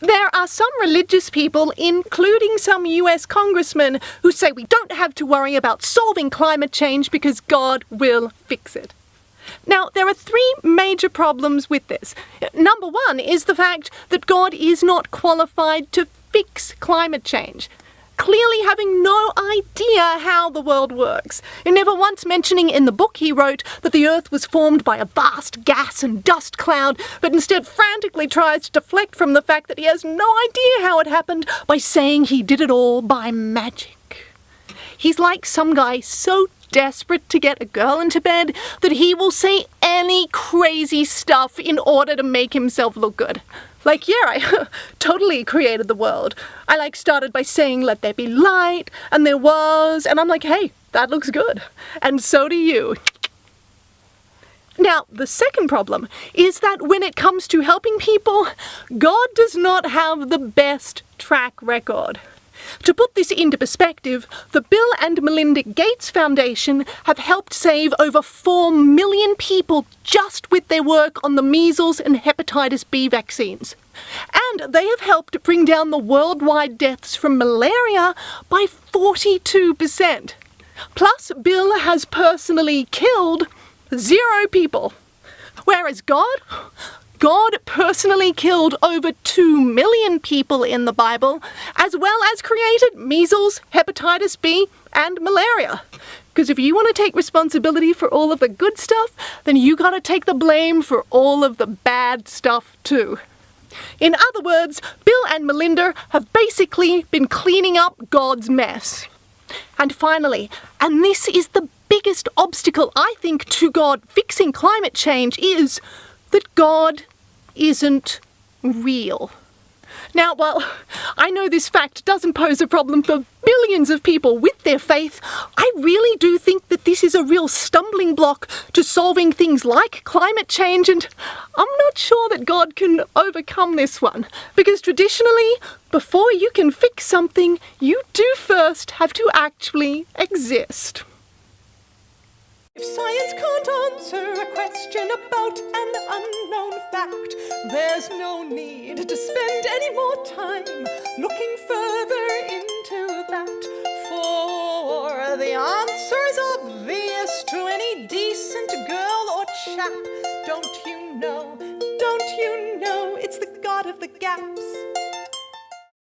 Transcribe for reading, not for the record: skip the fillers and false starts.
There are some religious people, including some US congressmen, who say we don't have to worry about solving climate change because God will fix it. Now, there are three major problems with this. Number one is the fact that God is not qualified to fix climate change, clearly having no idea how the world works, and never once mentioning in the book he wrote that the Earth was formed by a vast gas and dust cloud, but instead frantically tries to deflect from the fact that he has no idea how it happened by saying he did it all by magic. He's like some guy so desperate to get a girl into bed that he will say any crazy stuff in order to make himself look good. Like, yeah, I totally created the world. I started by saying, let there be light, and there was, and I'm like, hey, that looks good. And so do you. Now, the second problem is that when it comes to helping people, God does not have the best track record. To put this into perspective, the Bill and Melinda Gates Foundation have helped save over 4 million people just with their work on the measles and hepatitis B vaccines. And they have helped bring down the worldwide deaths from malaria by 42%. Plus, Bill has personally killed 0 people. Whereas God personally killed over 2 million people in the Bible, as well as created measles, hepatitis B, and malaria. Because if you want to take responsibility for all of the good stuff, then you gotta take the blame for all of the bad stuff too. In other words, Bill and Melinda have basically been cleaning up God's mess. And finally, and this is the biggest obstacle I think to God fixing climate change, is that God isn't real. Now, while I know this fact doesn't pose a problem for billions of people with their faith, I really do think that this is a real stumbling block to solving things like climate change, and I'm not sure that God can overcome this one. Because traditionally, before you can fix something, you do first have to actually exist. If science can't answer a question about an unknown fact, there's no need to spend any more time looking further into that. For the answer is obvious to any decent girl or chap. Don't you know, it's the God of the gaps.